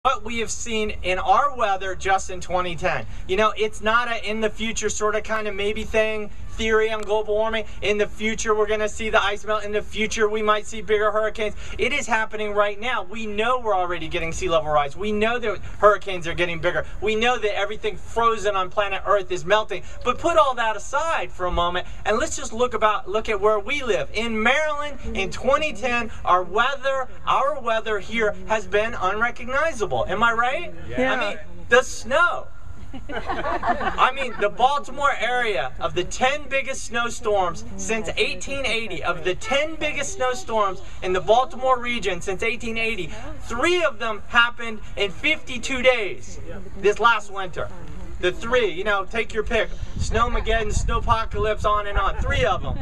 what we have seen in our weather just in 2010. You know, it's not a in the future sort of kind of maybe theory on global warming. In the future, we're going to see the ice melt. In the future, we might see bigger hurricanes. It is happening right now. We know we're already getting sea level rise. We know that hurricanes are getting bigger. We know that everything frozen on planet Earth is melting. But put all that aside for a moment, and let's just look at where we live. In Maryland, in 2010, our weather here has been unrecognizable. Am I right? Yeah. I mean, the snow. I mean, the Baltimore area, of the 10 biggest snowstorms since 1880, of the 10 biggest snowstorms in the Baltimore region since 1880, 3 of them happened in 52 days this last winter. The 3, you know, take your pick. Snowmageddon, Snowpocalypse, on and on. 3 of them.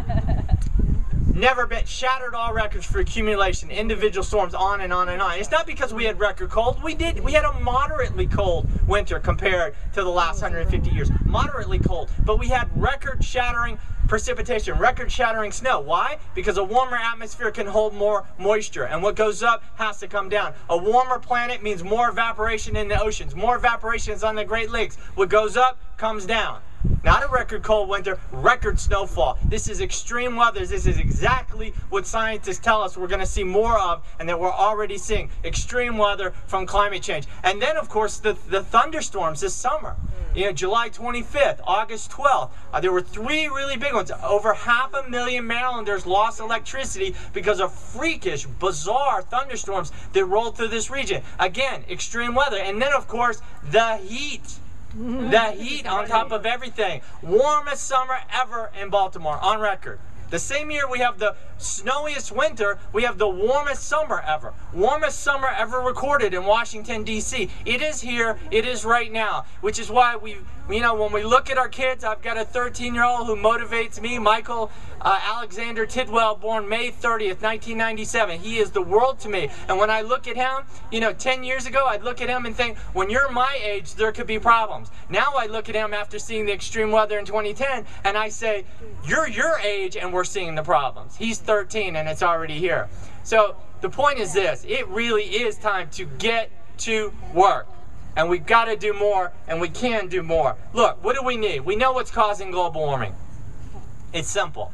Never been, shattered all records for accumulation, individual storms, on and on and on. It's not because we had record cold. We had a moderately cold winter compared to the last 150 years. Moderately cold, but we had record-shattering precipitation, record-shattering snow. Why? Because a warmer atmosphere can hold more moisture, and what goes up has to come down. A warmer planet means more evaporation in the oceans. More evaporation is on the Great Lakes. What goes up comes down. Not a record cold winter, record snowfall. This is extreme weather. This is exactly what scientists tell us we're going to see more of, and that we're already seeing. Extreme weather from climate change. And then, of course, the thunderstorms this summer. You know, July 25th, August 12th, there were 3 really big ones. Over 500,000 Marylanders lost electricity because of freakish, bizarre thunderstorms that rolled through this region. Again, extreme weather. And then, of course, the heat. The heat on top of everything. Warmest summer ever in Baltimore, on record. The same year we have the snowiest winter, we have the warmest summer ever. Warmest summer ever recorded in Washington, D.C. It is here, it is right now, which is why when we look at our kids, I've got a 13-year-old who motivates me, Michael Alexander Tidwell, born May 30th, 1997. He is the world to me. And when I look at him, 10 years ago, I'd look at him and think, when you're my age, there could be problems. Now I look at him after seeing the extreme weather in 2010, and I say, you're your age, and we're seeing the problems. He's 13, and it's already here. So the point is this, it really is time to get to work. And we've got to do more, and we can do more. Look, what do we need? We know what's causing global warming. It's simple.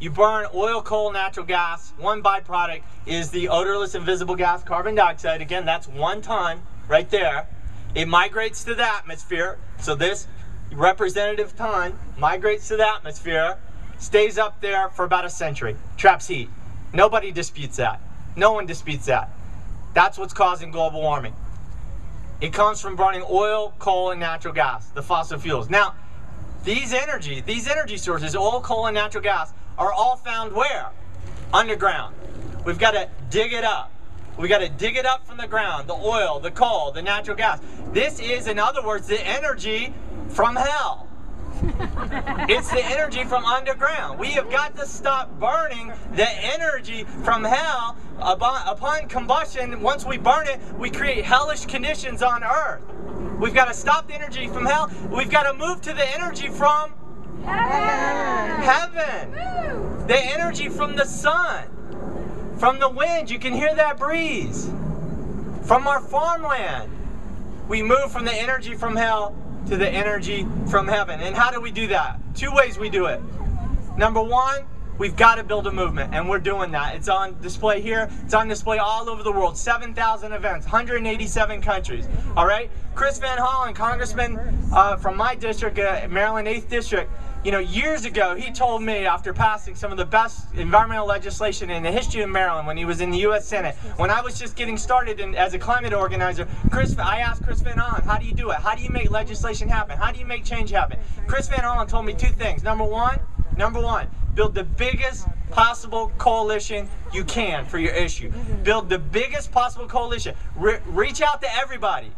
You burn oil, coal, natural gas. One byproduct is the odorless, invisible gas, carbon dioxide. Again, that's 1 ton right there. It migrates to the atmosphere. So this representative ton migrates to the atmosphere, stays up there for about a century, traps heat. Nobody disputes that. No one disputes that. That's what's causing global warming. It comes from burning oil, coal, and natural gas, the fossil fuels. Now, these energy sources, oil, coal, and natural gas, are all found where? Underground. We've got to dig it up. We've got to dig it up from the ground, the oil, the coal, the natural gas. This is, in other words, the energy from hell. It's the energy from underground. We have got to stop burning the energy from hell. Upon combustion, once we burn it, we create hellish conditions on Earth. We've got to stop the energy from hell. We've got to move to the energy from heaven. The energy from the sun, from the wind. You can hear that breeze. From our farmland. We move from the energy from hell to the energy from heaven. And how do we do that? 2 ways we do it. Number 1, we've got to build a movement, and we're doing that. It's on display here. It's on display all over the world. 7,000 events, 187 countries. All right? Chris Van Hollen, congressman from my district, Maryland 8th District, years ago, he told me, after passing some of the best environmental legislation in the history of Maryland when he was in the U.S. Senate, when I was just getting started as a climate organizer, I asked Chris Van Hollen, how do you do it? How do you make legislation happen? How do you make change happen? Chris Van Hollen told me 2 things. Number one, build the biggest possible coalition you can for your issue. Build the biggest possible coalition. Reach out to everybody.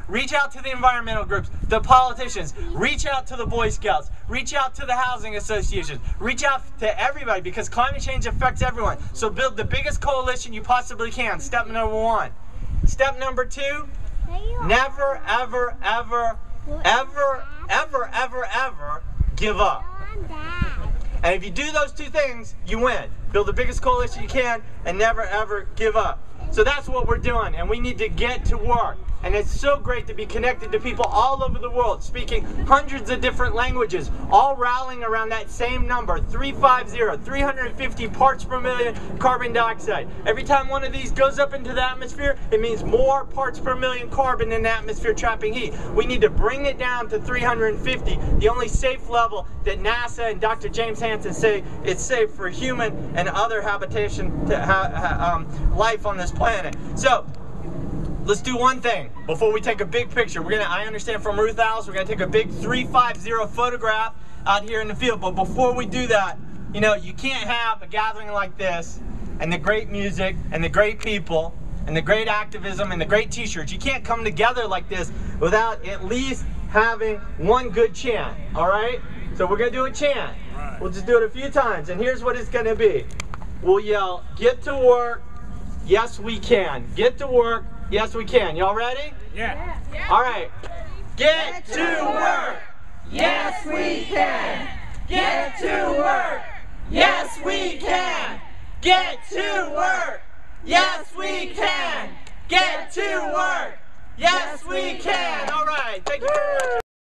Reach out to the environmental groups, the politicians, reach out to the Boy Scouts, reach out to the housing associations, reach out to everybody, because climate change affects everyone. So build the biggest coalition you possibly can. Step number 1. Step number 2, never, ever, ever, ever, ever, ever, ever give up. And if you do those 2 things, you win. Build the biggest coalition you can and never, ever give up. So that's what we're doing, and we need to get to work. And it's so great to be connected to people all over the world, speaking hundreds of different languages, all rallying around that same number, 350 parts per million carbon dioxide. Every time one of these goes up into the atmosphere, it means more parts per million carbon in the atmosphere trapping heat. We need to bring it down to 350, the only safe level that NASA and Dr. James Hansen say it's safe for human and other habitation to life on this planet. So let's do one thing before we take a big picture. I understand from Ruth Alice, we're gonna take a big 350 photograph out here in the field. But before we do that, you know, you can't have a gathering like this and the great music and the great people and the great activism and the great t-shirts. You can't come together like this without at least having one good chant, all right? So we're gonna do a chant. We'll just do it a few times, and here's what it's gonna be. We'll yell, get to work, yes we can. Get to work, yes we can. Y'all ready? Yeah. All right. Get to work, yes we can. Get to work, yes we can. Get to work, yes we can. Get to work, yes we can. All right, thank you very much.